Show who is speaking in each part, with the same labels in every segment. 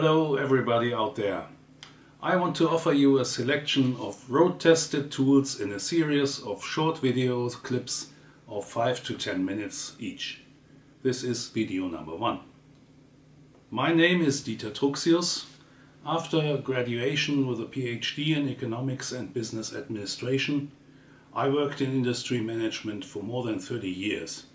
Speaker 1: Hello everybody out there. I want to offer you a selection of road-tested tools in a series of short video clips of 5 to 10 minutes each. This is video number 1. My name is Truxius. After graduation with a PhD in Economics and Business Administration, I worked in industry management for more than 30 years.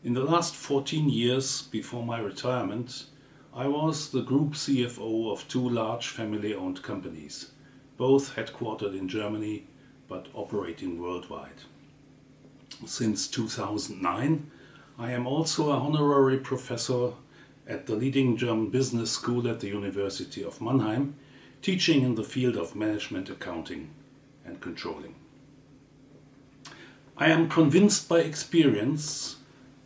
Speaker 1: In the last 14 years before my retirement, I was the group CFO of 2 large family-owned companies, both headquartered in Germany but operating worldwide. Since 2009, I am also a honorary professor at the leading German business school at the University of Mannheim, teaching in the field of management accounting and controlling. I am convinced by experience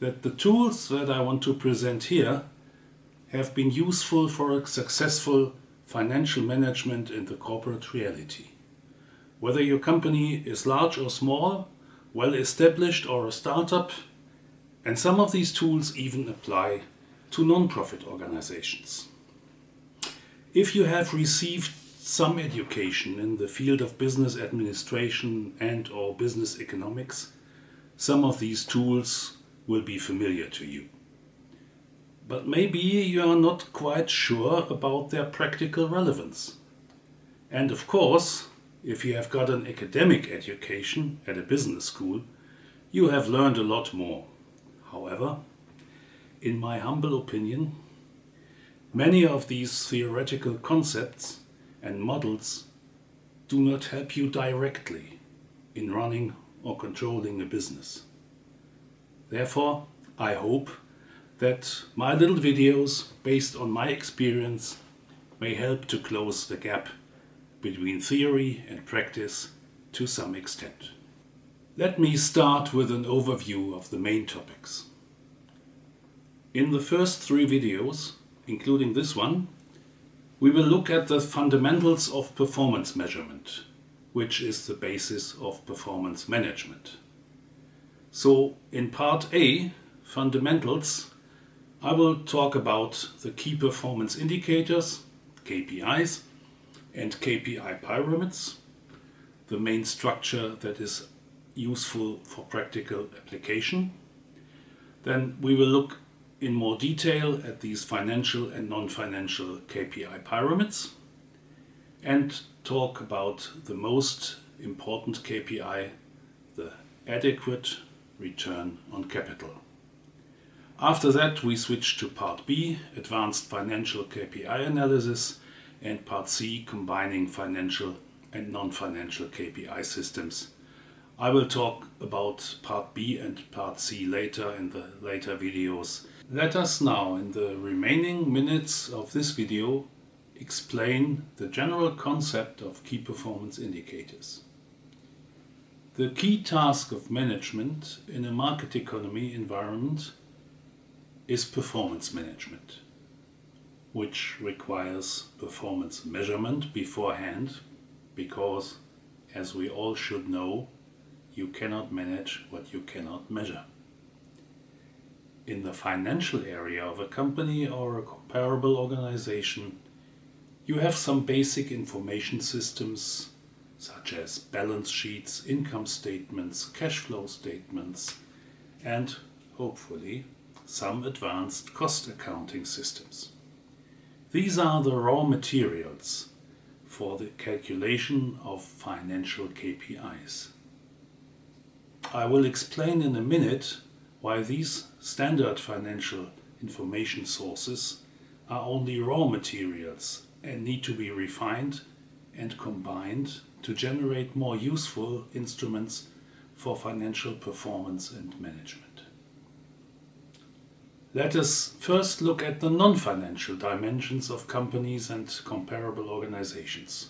Speaker 1: that the tools that I want to present here have been useful for a successful financial management in the corporate reality. Whether your company is large or small, well established or a startup, and some of these tools even apply to non-profit organizations. If you have received some education in the field of business administration and/or business economics, some of these tools will be familiar to you. But maybe you are not quite sure about their practical relevance. And of course, if you have got an academic education at a business school, you have learned a lot more. However, in my humble opinion, many of these theoretical concepts and models do not help you directly in running or controlling a business. Therefore, I hope that my little videos based on my experience may help to close the gap between theory and practice to some extent. Let me start with an overview of the main topics. In the first 3 videos, including this one, we will look at the fundamentals of performance measurement, which is the basis of performance management. So in part A, Fundamentals, I will talk about the key performance indicators, KPIs, and KPI pyramids, the main structure that is useful for practical application. Then we will look in more detail at these financial and non-financial KPI pyramids and talk about the most important KPI, the adequate return on capital. After that, we switch to part B, advanced financial KPI analysis, and part C, combining financial and non-financial KPI systems. I will talk about part B and part C later in the later videos. Let us now, in the remaining minutes of this video, explain the general concept of key performance indicators. The key task of management in a market economy environment is performance management, which requires performance measurement beforehand, because, as we all should know, you cannot manage what you cannot measure. In the financial area of a company or a comparable organization, you have some basic information systems such as balance sheets, income statements, cash flow statements, and hopefully some advanced cost accounting systems. These are the raw materials for the calculation of financial KPIs. I will explain in a minute why these standard financial information sources are only raw materials and need to be refined and combined to generate more useful instruments for financial performance and management. Let us first look at the non-financial dimensions of companies and comparable organizations.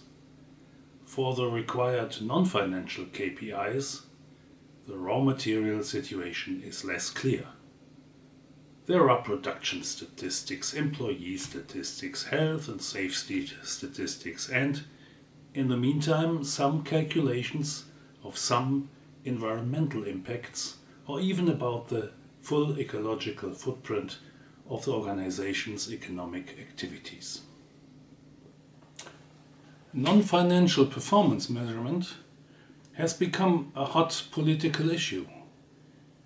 Speaker 1: For the required non-financial KPIs, the raw material situation is less clear. There are production statistics, employee statistics, health and safety statistics, and, in the meantime, some calculations of some environmental impacts, or even about the full ecological footprint of the organization's economic activities. Non-financial performance measurement has become a hot political issue,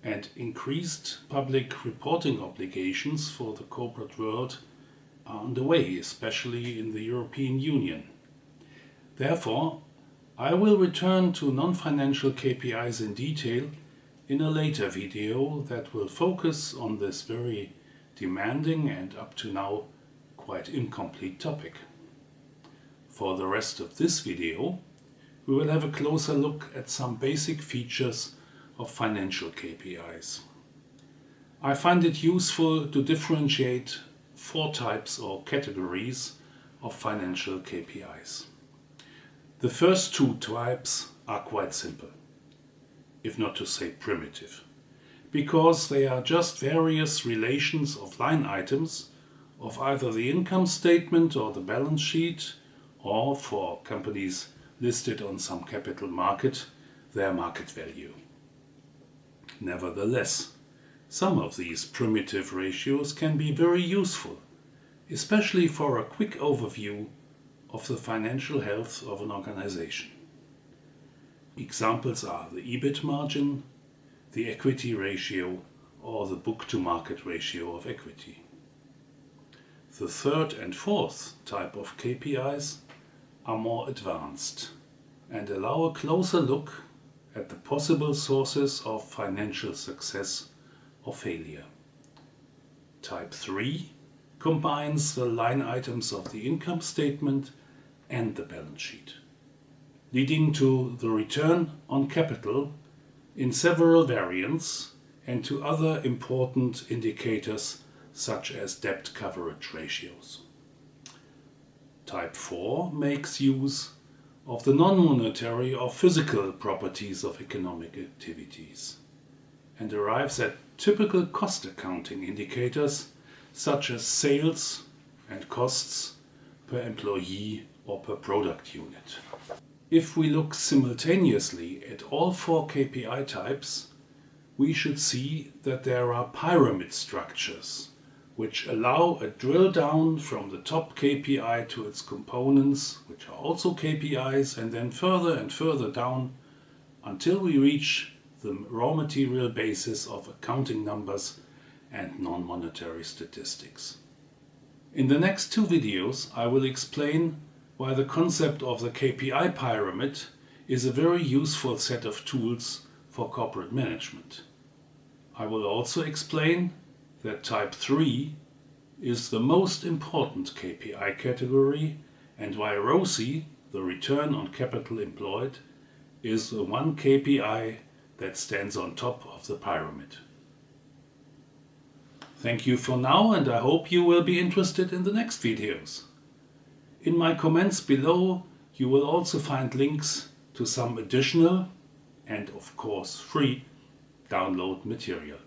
Speaker 1: and increased public reporting obligations for the corporate world are on the way, especially in the European Union. Therefore, I will return to non-financial KPIs in detail in a later video that will focus on this very demanding and up to now quite incomplete topic. For the rest of this video, we will have a closer look at some basic features of financial KPIs. I find it useful to differentiate 4 types or categories of financial KPIs. The first 2 types are quite simple, if not to say primitive, because they are just various relations of line items of either the income statement or the balance sheet, or for companies listed on some capital market, their market value. Nevertheless, some of these primitive ratios can be very useful, especially for a quick overview of the financial health of an organization. Examples are the EBIT margin, the equity ratio, or the book-to-market ratio of equity. The third and fourth type of KPIs are more advanced and allow a closer look at the possible sources of financial success or failure. Type 3 combines the line items of the income statement and the balance sheet, leading to the return on capital in several variants and to other important indicators such as debt coverage ratios. Type 4 makes use of the non-monetary or physical properties of economic activities and arrives at typical cost accounting indicators such as sales and costs per employee or per product unit. If we look simultaneously at all 4 KPI types, we should see that there are pyramid structures which allow a drill down from the top KPI to its components, which are also KPIs, and then further and further down until we reach the raw material basis of accounting numbers and non-monetary statistics. In the next 2 videos, I will explain why the concept of the KPI pyramid is a very useful set of tools for corporate management. I will also explain that type 3 is the most important KPI category and why ROCE, the return on capital employed, is the one KPI that stands on top of the pyramid. Thank you for now, and I hope you will be interested in the next videos. In my comments below you will also find links to some additional and of course free download material.